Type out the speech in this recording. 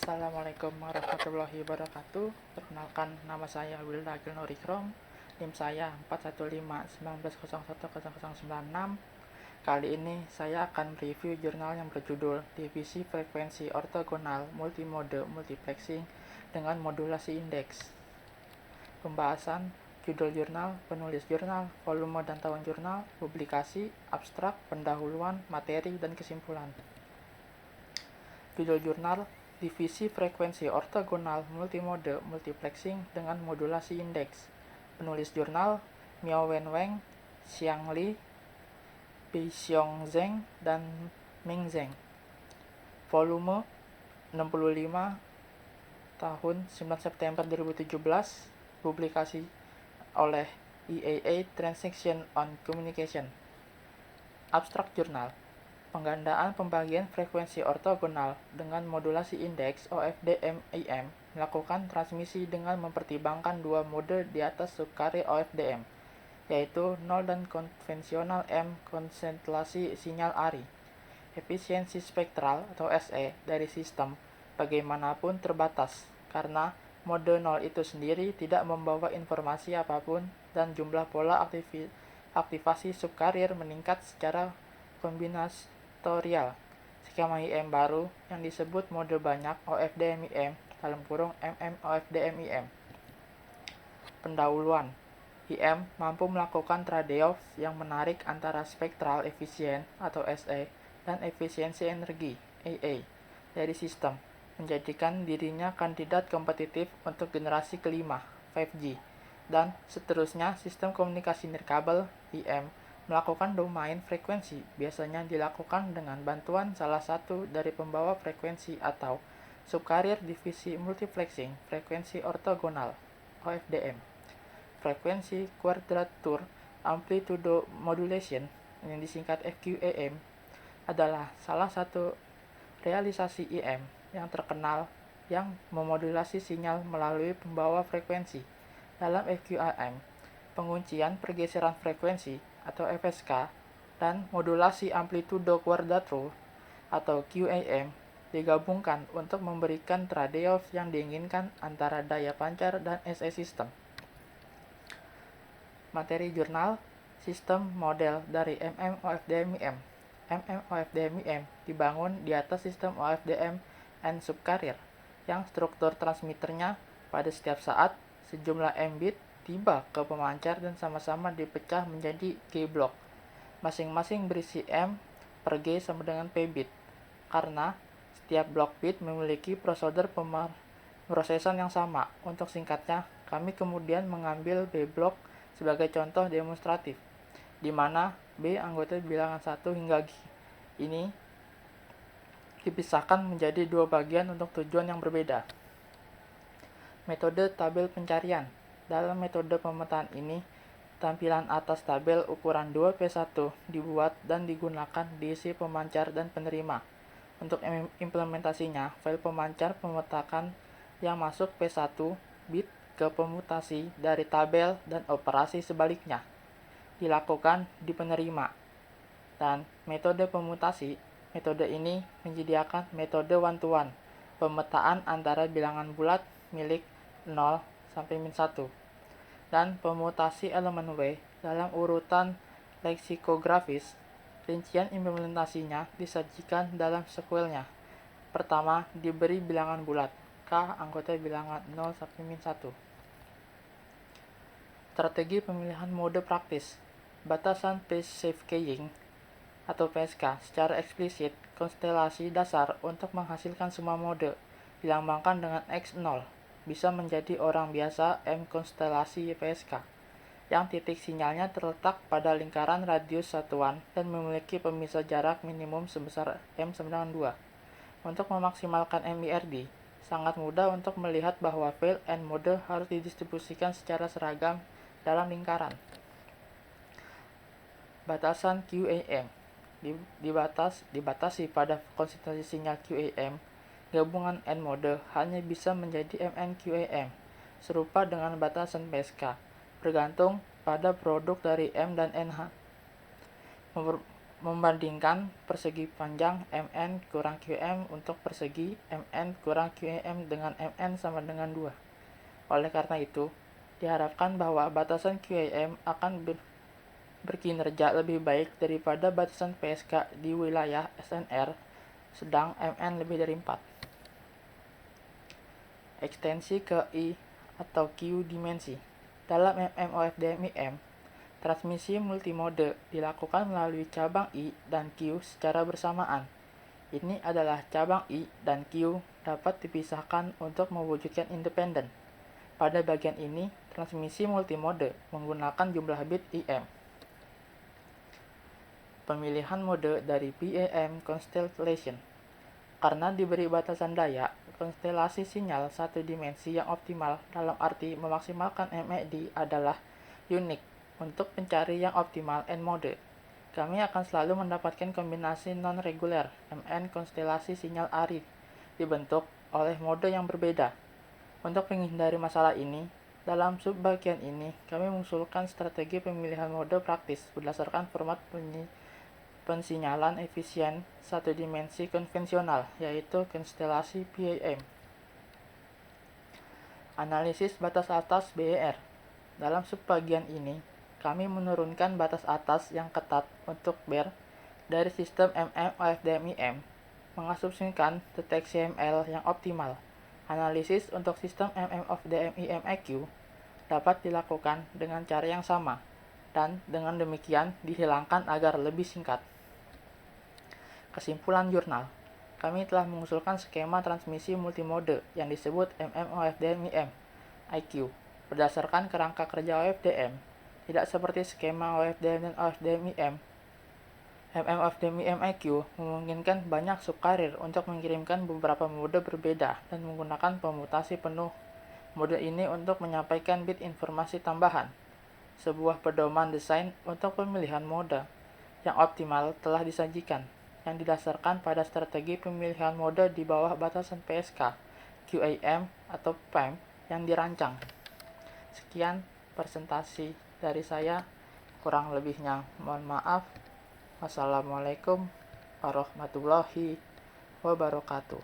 Assalamualaikum warahmatullahi wabarakatuh. Perkenalkan, nama saya Wilda Gilnorikrom. NIM saya 41519010096. Kali ini saya akan review jurnal yang berjudul Divisi Frekuensi Ortogonal Multimode Multiplexing dengan Modulasi Indeks. Pembahasan judul jurnal, penulis jurnal, volume dan tahun jurnal, publikasi, abstrak, pendahuluan, materi, dan kesimpulan. Judul jurnal Divisi Frekuensi Ortogonal Multimode Multiplexing dengan Modulasi Indeks. Penulis jurnal Miao Wenweng, Xiang Li, Peixiong Zheng, dan Ming Zheng. Volume 65 tahun 9 September 2017. Publikasi oleh EAA Transaction on Communication. Abstrak jurnal. Penggandaan pembagian frekuensi ortogonal dengan modulasi indeks OFDM-IM melakukan transmisi dengan mempertimbangkan dua mode di atas subkarya OFDM, yaitu 0 dan konvensional M konstelasi sinyal ARRI. Efisiensi spektral atau SE dari sistem bagaimanapun terbatas, karena mode 0 itu sendiri tidak membawa informasi apapun dan jumlah pola aktivasi subkarrier meningkat secara kombinatorial. Skema IM baru yang disebut mode banyak OFDM-IM (MM-OFDM-IM). Pendahuluan. IM mampu melakukan trade-off yang menarik antara spektral efisien atau SE dan efisiensi energi AA dari sistem, menjadikan dirinya kandidat kompetitif untuk generasi kelima 5G, dan seterusnya sistem komunikasi nirkabel IM melakukan domain frekuensi biasanya dilakukan dengan bantuan salah satu dari pembawa frekuensi atau subkarrier divisi multiplexing frekuensi ortogonal OFDM. Frekuensi quadrature amplitude modulation yang disingkat FQAM adalah salah satu realisasi IM yang terkenal yang memodulasi sinyal melalui pembawa frekuensi. Dalam FQAM, penguncian pergeseran frekuensi atau FSK dan modulasi amplitude quadrature atau QAM digabungkan untuk memberikan trade-off yang diinginkan antara daya pancar dan SE system. Materi jurnal, sistem model dari MM-OFDM-IM. MM-OFDM-IM dibangun di atas sistem OFDM and subcarrier yang struktur transmitternya pada setiap saat sejumlah M bit tiba ke pemancar dan sama-sama dipecah menjadi G block. Masing-masing berisi M per G sama dengan P bit. Karena setiap blok bit memiliki prosedur pemrosesan yang sama. Untuk singkatnya, kami kemudian mengambil B block sebagai contoh demonstratif, di mana B anggota bilangan 1 hingga G ini dipisahkan menjadi dua bagian untuk tujuan yang berbeda. Metode tabel pencarian. Dalam metode pemetaan ini, tampilan atas tabel ukuran 2P1 dibuat dan digunakan diisi pemancar dan penerima. Untuk implementasinya, file pemancar memetakan yang masuk P1 bit ke pemutasi dari tabel dan operasi sebaliknya dilakukan di penerima. Dan metode pemutasi, metode ini menyediakan metode one-to-one, pemetaan antara bilangan bulat milik 0 sampai min 1, dan pemutasi elemen W dalam urutan leksikografis. Rincian implementasinya disajikan dalam sequelnya. Pertama, diberi bilangan bulat, K anggota bilangan 0 sampai min 1. Strategi pemilihan mode praktis. Batasan phase shift keying atau PSK secara eksplisit konstelasi dasar untuk menghasilkan semua mode dilambangkan dengan X0 bisa menjadi orang biasa M konstelasi PSK yang titik sinyalnya terletak pada lingkaran radius satuan dan memiliki pemisah jarak minimum sebesar M9.2. Untuk memaksimalkan MIRD, sangat mudah untuk melihat bahwa file and mode harus didistribusikan secara seragam dalam lingkaran. Batasan QAM dibatasi pada konsistensi sinyal QAM. Gabungan N mode hanya bisa menjadi MNQAM, serupa dengan batasan PSK, bergantung pada produk dari M dan NH. membandingkan persegi panjang MN kurang QM untuk persegi MN kurang QM dengan MN sama dengan 2. Oleh karena itu, diharapkan bahwa batasan QAM akan berkinerja lebih baik daripada batasan PSK di wilayah SNR, sedang MN lebih dari 4. Ekstensi ke I atau Q dimensi. Dalam MMOFDMIM, transmisi multimode dilakukan melalui cabang I dan Q secara bersamaan. Ini adalah cabang I dan Q dapat dipisahkan untuk mewujudkan independen. Pada bagian ini, transmisi multimode menggunakan jumlah bit IM. Pemilihan mode dari PAM Constellation. Karena diberi batasan daya, konstelasi sinyal satu dimensi yang optimal dalam arti memaksimalkan MED adalah unik untuk pencari yang optimal N mode. Kami akan selalu mendapatkan kombinasi non-reguler MN konstelasi sinyal ARID dibentuk oleh mode yang berbeda. Untuk menghindari masalah ini, dalam subbagian ini kami mengusulkan strategi pemilihan mode praktis berdasarkan format pensinyalan efisien satu dimensi konvensional, yaitu konstelasi PAM. Analisis batas atas BER. Dalam subbagian ini, kami menurunkan batas atas yang ketat untuk BER dari sistem MMOFDMIM, mengasumsikan deteksi ML yang optimal. Analisis untuk sistem MMOFDMIM EQ dapat dilakukan dengan cara yang sama, dan dengan demikian dihilangkan agar lebih singkat. Kesimpulan jurnal, kami telah mengusulkan skema transmisi multimode yang disebut MMOFDMIM IQ berdasarkan kerangka kerja OFDM, tidak seperti skema OFDM dan OFDMIM. MMOFDMIM IQ memungkinkan banyak subkarir untuk mengirimkan beberapa mode berbeda dan menggunakan pemutasi penuh mode ini untuk menyampaikan bit informasi tambahan. Sebuah pedoman desain untuk pemilihan mode yang optimal telah disajikan, yang didasarkan pada strategi pemilihan mode di bawah batasan PSK, QAM, atau PAM yang dirancang. Sekian presentasi dari saya, kurang lebihnya mohon maaf. Wassalamualaikum warahmatullahi wabarakatuh.